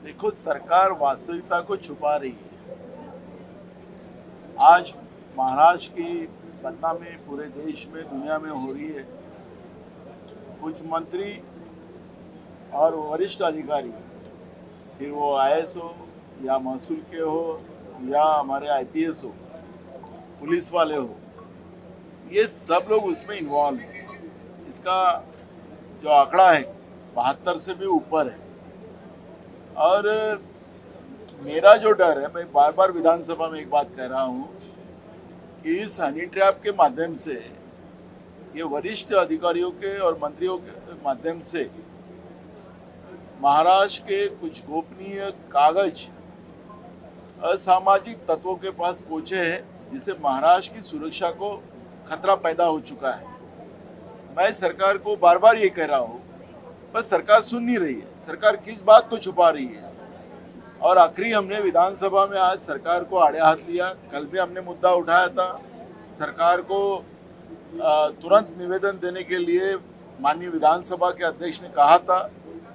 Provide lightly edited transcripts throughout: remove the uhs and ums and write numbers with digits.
देखो, सरकार वास्तविकता को छुपा रही है। आज महाराष्ट्र की बदनामी पूरे देश में, दुनिया में हो रही है। कुछ मंत्री और वरिष्ठ अधिकारी, फिर वो आईएएस हो या महसूल के हो या हमारे आईपीएस हो, पुलिस वाले हो, ये सब लोग उसमें इन्वॉल्व हैं। इसका जो आंकड़ा है 72 से भी ऊपर है। और मेरा जो डर है, मैं बार बार विधानसभा में एक बात कह रहा हूँ कि इस हनी ट्रैप के माध्यम से, ये वरिष्ठ अधिकारियों के और मंत्रियों के माध्यम से महाराष्ट्र के कुछ गोपनीय कागज असामाजिक तत्वों के पास पहुंचे हैं, जिससे महाराष्ट्र की सुरक्षा को खतरा पैदा हो चुका है। मैं सरकार को बार बार ये कह रहा हूँ, पर सरकार सुन नहीं रही है। सरकार किस बात को छुपा रही है? और आखिरी हमने विधानसभा में आज सरकार को आड़े हाथ लिया। कल भी हमने मुद्दा उठाया था, सरकार को तुरंत निवेदन देने के लिए माननीय विधानसभा के अध्यक्ष ने कहा था,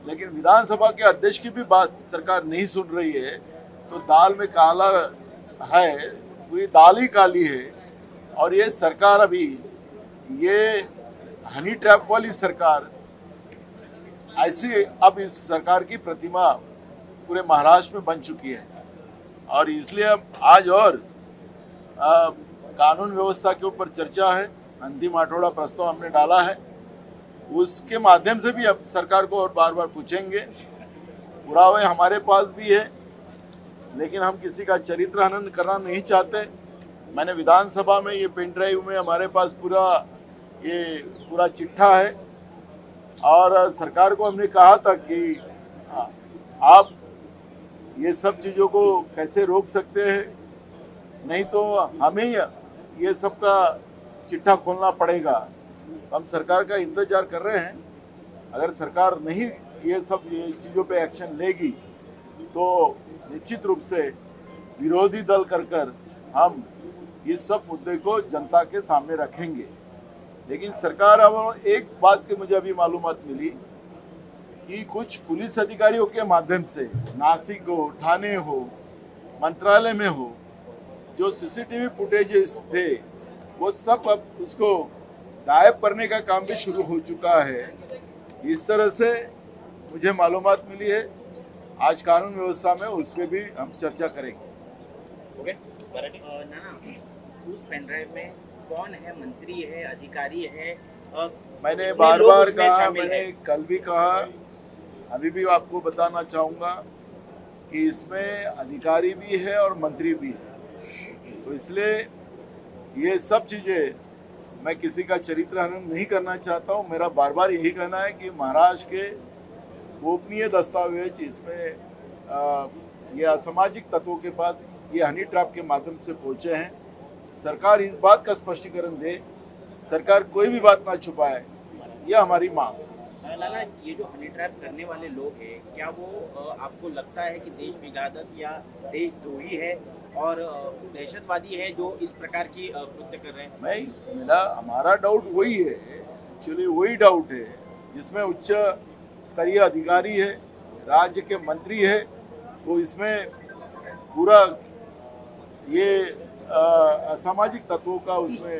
लेकिन विधानसभा के अध्यक्ष की भी बात सरकार नहीं सुन रही है। तो दाल में काला है, पूरी दाल ही काली है। और ये सरकार अभी, ये हनी ट्रैप वाली सरकार ऐसी अब इस सरकार की प्रतिमा पूरे महाराष्ट्र में बन चुकी है। और इसलिए अब आज और कानून व्यवस्था के ऊपर चर्चा है। अंतिम आठवड़ा प्रस्ताव हमने डाला है, उसके माध्यम से भी अब सरकार को और बार बार पूछेंगे। पुरावे हमारे पास भी है, लेकिन हम किसी का चरित्र हनन करना नहीं चाहते। मैंने विधानसभा में ये पेन ड्राइव में हमारे पास पूरा चिट्ठा है, और सरकार को हमने कहा था कि आप ये सब चीज़ों को कैसे रोक सकते हैं, नहीं तो हमें ये सब का चिट्ठा खोलना पड़ेगा। हम सरकार का इंतजार कर रहे हैं। अगर सरकार नहीं ये चीज़ों पे एक्शन लेगी तो निश्चित रूप से विरोधी दल कर हम इस सब मुद्दे को जनता के सामने रखेंगे। लेकिन सरकार, अब एक बात की मुझे अभी मालूमात मिली कि कुछ पुलिस अधिकारियों के माध्यम से नासिक हो, ठाणे हो, मंत्रालय में हो, जो सीसीटीवी फुटेजेस थे वो सब अब उसको गायब करने का काम भी शुरू हो चुका है। इस तरह से मुझे मालूमात मिली है। आज कानून व्यवस्था में उस पर भी हम चर्चा करेंगे। ओके नाना, उस पेनड्राइव में कौन है? मंत्री है, अधिकारी है? मैंने बार बार कहा, मैंने कल भी कहा, अभी भी आपको बताना चाहूँगा कि इसमें अधिकारी भी है और मंत्री भी है। तो इसलिए ये सब चीज़ें, मैं किसी का चरित्र हनन नहीं करना चाहता हूँ। मेरा बार बार यही कहना है कि महाराष्ट्र के गोपनीय दस्तावेज इसमें ये असामाजिक तत्वों के पास ये हनी ट्रैप के माध्यम से पहुँचे हैं। सरकार इस बात का स्पष्टीकरण दे, सरकार कोई भी बात ना छुपाए, यह हमारी मांग है। लाला, ये जो हनी ट्रैप करने वाले लोग हैं, क्या वो आपको लगता है कि देश विघातक या देशद्रोही है और दहशतवादी है जो इस प्रकार की कृत्य कर रहे हैं? हमारा डाउट वही है, एक्चुअली वही डाउट है जिसमें उच्च स्तरीय अधिकारी है, राज्य के मंत्री है, वो इसमें पूरा ये असामाजिक तत्वों का, उसमें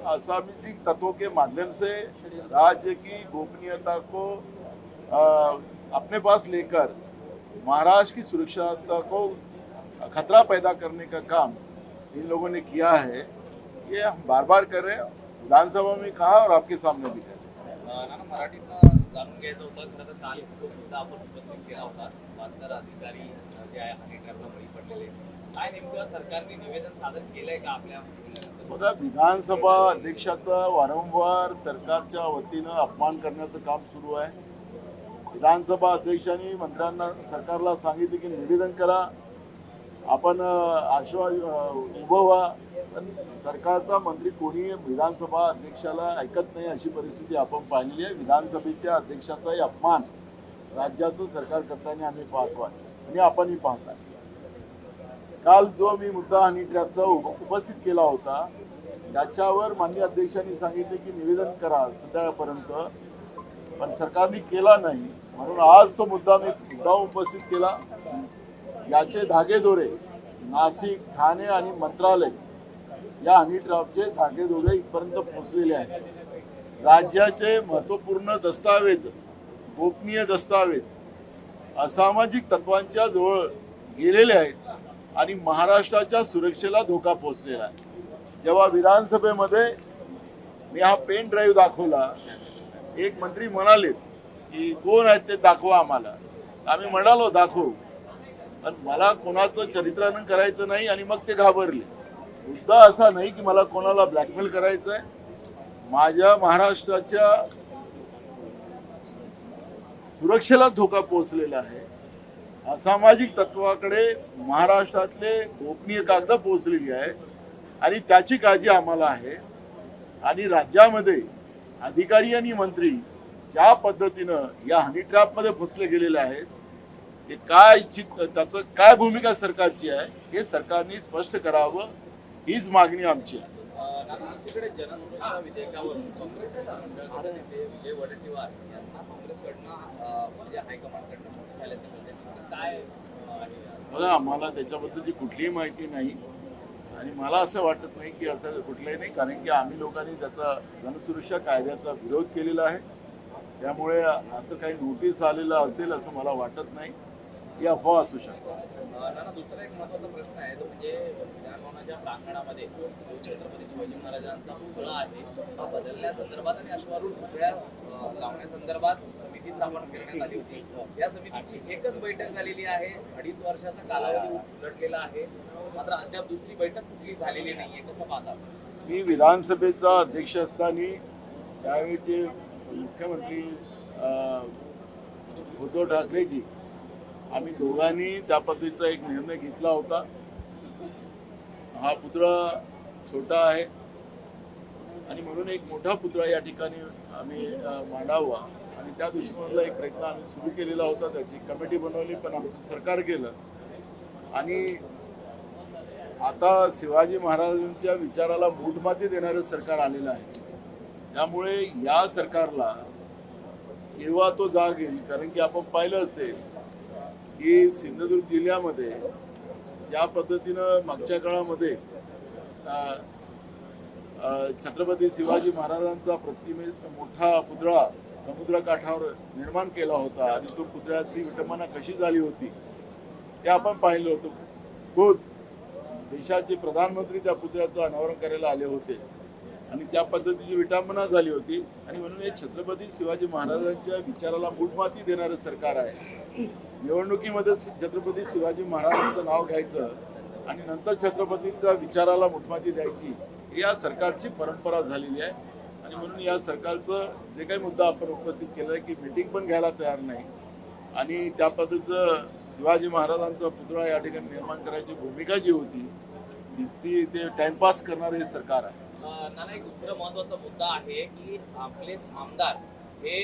असामाजिक तत्वों के माध्यम से राज्य की गोपनीयता को अपने पास लेकर महाराष्ट्र की सुरक्षा को खतरा पैदा करने का काम इन लोगों ने किया है। ये हम बार बार कर रहे हैं, विधानसभा में कहा और आपके सामने भी कर रहे नाना, मराठीतनं जाणून घ्यायचं होतं. खरं तर काल तो मुद्दा आपण उपस्थित केला होता. बहात्तर अधिकारी जे आहे हनी ट्रॅपला बळी पडलेले, काय नेमकं सरकारने निवेदन सादर केलंय का आपल्या? बघा, विधानसभा अध्यक्षाचा वारंवार सरकारच्या वतीनं अपमान करण्याचं काम सुरू आहे। विधानसभा अध्यक्षांनी मंत्र्यांना, सरकारला सांगितले की निवेदन करा, आपण उभं व्हा, पण सरकारचा मंत्री कोणी विधानसभा अध्यक्षाला ऐकत नाही, अशी परिस्थिती आपण पाहिलेली आहे। विधानसभेच्या अध्यक्षाचाही अपमान राज्याचं सरकार करताना आम्ही पाहतो आहे आणि आपणही पाहताय। काल जो मी मुद्दा हनी ट्रॅपचा उपस्थित केला होता, त्याच्यावर माननीय अध्यक्षांनी सांगितले की निवेदन करा संध्याकाळपर्यंत, पण सरकारने केला नाही। म्हणून आज तो मुद्दा मी पुन्हा उपस्थित केला. याचे धागेदोरे नाशिक, ठाणे आणि मंत्रालय या हनी ट्रॅपचे धागेदोरे इथपर्यंत पोहोचलेले आहेत. राज्याचे महत्त्वपूर्ण दस्तावेज, गोपनीय दस्तावेज असामाजिक तत्वांच्या जवळ गेलेले आहेत आणि महाराष्ट्राच्या सुरक्षेला धोका पोहोचलेला आहे. जेव्हा विधानसभेमध्ये मी हा पेन ड्राईव्ह दाखवला, एक मंत्री म्हणाले की कोण आहेत ते दाखवा आम्हाला. आम्ही म्हणालो दाखवू, पण मला कोणाचं चरित्रानं करायचं नाही आणि मग ते घाबरले. मुद्दा असा नाही की मला कोणाला ब्लॅकमेल करायचं आहे. माझ्या महाराष्ट्राच्या सुरक्षेला धोका पोहोचलेला आहे. असामाजिक तत्वाकडे महाराष्ट्रातले गोपनीय कागद पोहोचलेली आहे आणि त्याची काळजी आम्हाला आहे. आणि राज्यामध्ये अधिकारी आणि मंत्री ज्या पद्धतीनं या हनी ट्रॅपमध्ये फसले गेलेले आहेत, ते त्याचं काय भूमिका सरकारची आहे हे सरकारने स्पष्ट करावं, हीच मागणी आमची आहे. दुसरीकडे जनसुरक्षा विधेयकावरून काँग्रेसचे नेते विजय वडेट्टीवार यांना काँग्रेसकडनं म्हणजे हायकमांडकडनं नोटीस आल्याचं म्हणते. काय आहे? बघा, आम्हाला त्याच्याबद्दलची कुठलीही माहिती नाही आणि मला असं वाटत नाही की असं कुठलंही नाही, कारण की आम्ही लोकांनी त्याचा जनसुरक्षा कायद्याचा विरोध केलेला आहे. त्यामुळे असं काही नोटीस आलेलं असेल असं मला वाटत नाही. ही अफवा असू शकते. नाना, दुसरा एक महत्त्वाचा प्रश्न आहे तो म्हणजे विधानभवनाच्या प्रांगणामध्ये छत्रपती शिवाजी महाराजांचा पुतळा आहे हा बदलण्यासंदर्भात आणि अश्वारूढ पुतळ्या लावण्यासंदर्भात समिती स्थापन करण्यात आली होती. या समितीची एकच बैठक झालेली आहे. 2.5 वर्षाचा कालावधी उलटलेला आहे, मात्र अद्याप दुसरी बैठक कुठली झालेली नाहीये. कसं पाहता? मी विधानसभेचा अध्यक्ष असताना त्यावेळेचे मुख्यमंत्री उद्धव ठाकरेजी आम्ही दोघांनी त्या पद्धतीचा एक निर्णय घेतला होता. हा पुतळा छोटा आहे आणि म्हणून एक मोठा पुतळा या ठिकाणी आम्ही मांडावा आणि त्या दृष्टीकोनातला एक प्रयत्न आम्ही सुरू केलेला होता. त्याची कमिटी बनवली, पण आमचं सरकार केलं. आणि आता शिवाजी महाराजांच्या विचाराला मूठमाती देणारं सरकार आलेलं आहे. त्यामुळे या सरकारला केव्हा तो जाग येईल, कारण की आपण पाहिलं असेल की सिंधुदुर्ग जिल्ह्यामध्ये ज्या पद्धतीनं मागच्या काळामध्ये छत्रपती शिवाजी महाराजांचा मोठा पुतळा समुद्रकाठावर निर्माण केला होता आणि तो पुतळ्याची विटंबना कशी झाली होती ते आपण पाहिलं होतं. खुद देशाचे प्रधानमंत्री त्या पुतळ्याचं अनावरण करायला आले होते आणि त्या पद्धतीची विटंबना झाली होती. आणि म्हणून हे छत्रपती शिवाजी महाराजांच्या विचाराला मूठमाती देणारं सरकार आहे. निवडणुकीमध्ये छत्रपती शिवाजी महाराजांचं नाव घ्यायचं आणि नंतर छत्रपतींच्या विचाराला मूठमाती द्यायची, या सरकारची परंपरा झालेली आहे. आणि म्हणून या सरकारचं जे काही मुद्दा आपण उपस्थित केला आहे की मीटिंग पण घ्यायला तयार नाही आणि त्या पद्धतीचं शिवाजी महाराजांचा पुतळा या ठिकाणी निर्माण करायची भूमिका जी होती तिची ते टाइमपास करणारं हे सरकार आहे. नाना, एक दुसरा महत्वाचा मुद्दा आहे की आपलेच आमदार हे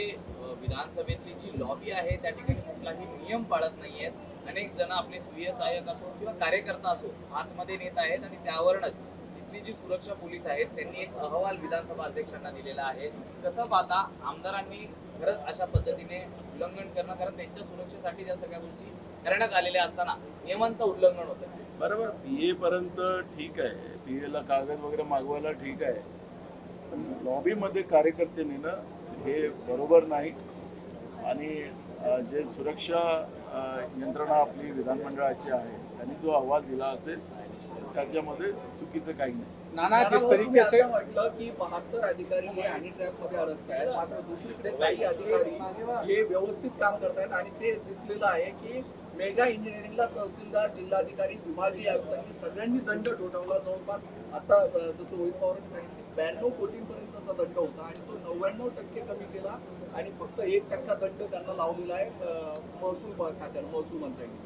विधानसभेतली जी लॉबी आहे त्या ठिकाणी कुठलाही नियम पाळत नाहीयेत. अनेक जण आपले स्वीय सहाय्यक असो किंवा कार्यकर्ता असो आतमध्ये नेत आहेत आणि त्यावरूनच तिथली जी सुरक्षा पोलीस आहेत त्यांनी एक अहवाल विधानसभा अध्यक्षांना दिलेला आहे. कसं पाहता, आमदारांनी खरंच अशा पद्धतीने उल्लंघन करणं, कारण त्यांच्या सुरक्षेसाठी ज्या सगळ्या गोष्टी करण्यात आलेल्या असताना नियमांचं उल्लंघन होतं? बरोबर, PA पर्यंत ठीक आहे, PA ला कागद वगैरे मागवायला ठीक आहे, पण लॉबीमध्ये कार्यकर्ते नेणं हे बरोबर नाही. आणि जे सुरक्षा यंत्रणा आपली विधानमंडळाची आहे त्यांनी जो अहवाल दिला असेल त्याच्यामध्ये चुकीचं काही नाही. नाना, जिस तरीके से म्हटलं की 72 अधिकारी हे हनी ट्रॅप मध्ये अडकत आहेत, मात्र दुसरीकडे काही अधिकारी हे व्यवस्थित काम करतायत आणि ते दिसलेलं आहे की मेगा इंजिनिअरिंगला तहसीलदार, जिल्हाधिकारी, विभागीय आयुक्तांनी सगळ्यांनी दंड ठोठावला. जवळपास आता जसं रोहित पवारांनी सांगितलं 92 कोटींपर्यंतचा दंड होता आणि तो 99% कमी केला आणि फक्त 1% दंड त्यांना लावलेला आहे महसूल खात्याला, महसूल मंत्र्यांनी.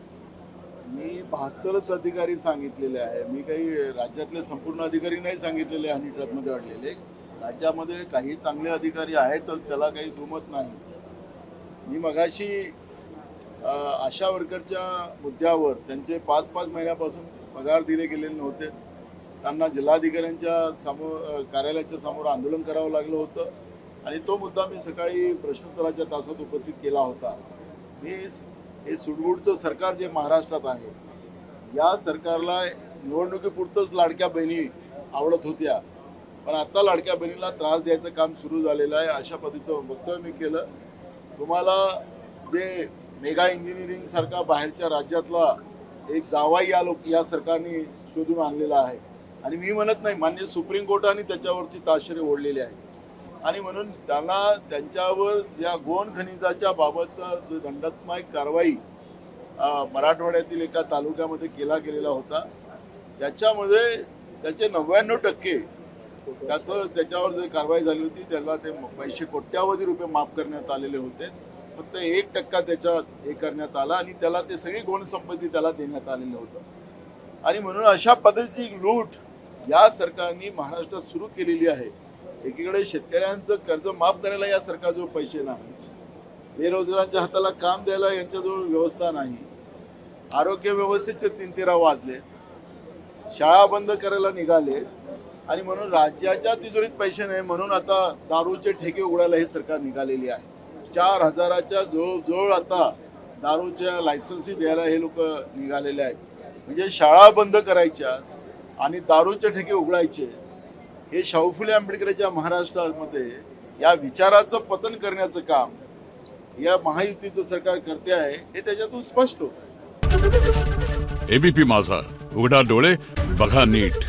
मी 72च अधिकारी सांगितलेले आहे. मी काही राज्यातले संपूर्ण अधिकारी नाही सांगितलेले हनी ट्रॅपमध्ये अडलेले. राज्यामध्ये काही चांगले अधिकारी आहेतच, त्याला काही दुमत नाही. मी मगाशी आशा वर्करच्या मुद्द्यावर त्यांचे 5-5 महिन्यापासून पगार दिले गेलेले नव्हते, त्यांना जिल्हाधिकाऱ्यांच्या कार्यालयाच्या समोर आंदोलन करावं लागलं होतं आणि तो मुद्दा मी सकाळी प्रश्नोत्तराच्या तासात उपस्थित केला होता. हे सुडबुडचं सरकार जे महाराष्ट्रात आहे, या सरकारला निवडणुकीपुरतंच लाडक्या बहिणी आवडत होत्या, पण आता लाडक्या बहिणीला त्रास द्यायचं काम सुरू झालेलं आहे. अशा पद्धतीचं वक्तव्य मी केलं. तुम्हाला जे मेगा इंजिनिअरिंग सारखा बाहेरच्या राज्यातला एक जावाई या सरकारने शोधून आणलेला आहे. आणि मी म्हणत नाही, मान्य सुप्रीम कोर्टाने त्याच्यावरची ताशेरे ओढलेली आहे. आणि म्हणून त्यांच्यावर या गोंड खनिजाच्या बाबतचा जो दंडात्मक कारवाई मराठवाड्यातील एका तालुक्यामध्ये गेलेला होता, त्याच्यामध्ये त्याचे 99% त्याच्यावर जे कारवाई झाली होती त्याला ते पैसे कोट्यावधी रुपये माफ करण्यात आलेले होते. फक्त 1% त्याच्यात हे करण्यात आला आणि त्याला ते सगळी गोंड संपत्ती त्याला देण्यात आलेलं होतं. आणि म्हणून अशा पद्धतीची लूट या सरकारने महाराष्ट्रात सुरू केलेली आहे. एकीकडे शेतकऱ्यांचं कर्ज माफ करायला या सरकारजवळ पैसे नाही, बेरोजगारांच्या हाताला काम द्यायला यांच्याजवळ व्यवस्था नाही, आरोग्य व्यवस्थेचे 3-13 वाजले, शाळा बंद करायला निघाले आणि म्हणून राज्याच्या तिजोरीत पैसे नाही म्हणून आता दारूचे ठेके उघडायला हे सरकार निघालेली आहे. 4,000च्या जवळ आता दारूच्या लायसन्सी द्यायला हे लोक निघालेले आहेत. म्हणजे शाळा बंद करायच्या आणि दारूचे ठेके उघडायचे. हे शाहू फुले आंबेडकरांच्या महाराष्ट्रामध्ये या विचाराचं पतन करण्याचं काम या महायुतीचं सरकार करते आहे, हे त्याच्यातून स्पष्ट होतं. एबीपी माझा, उघडा डोळे बघा नीट.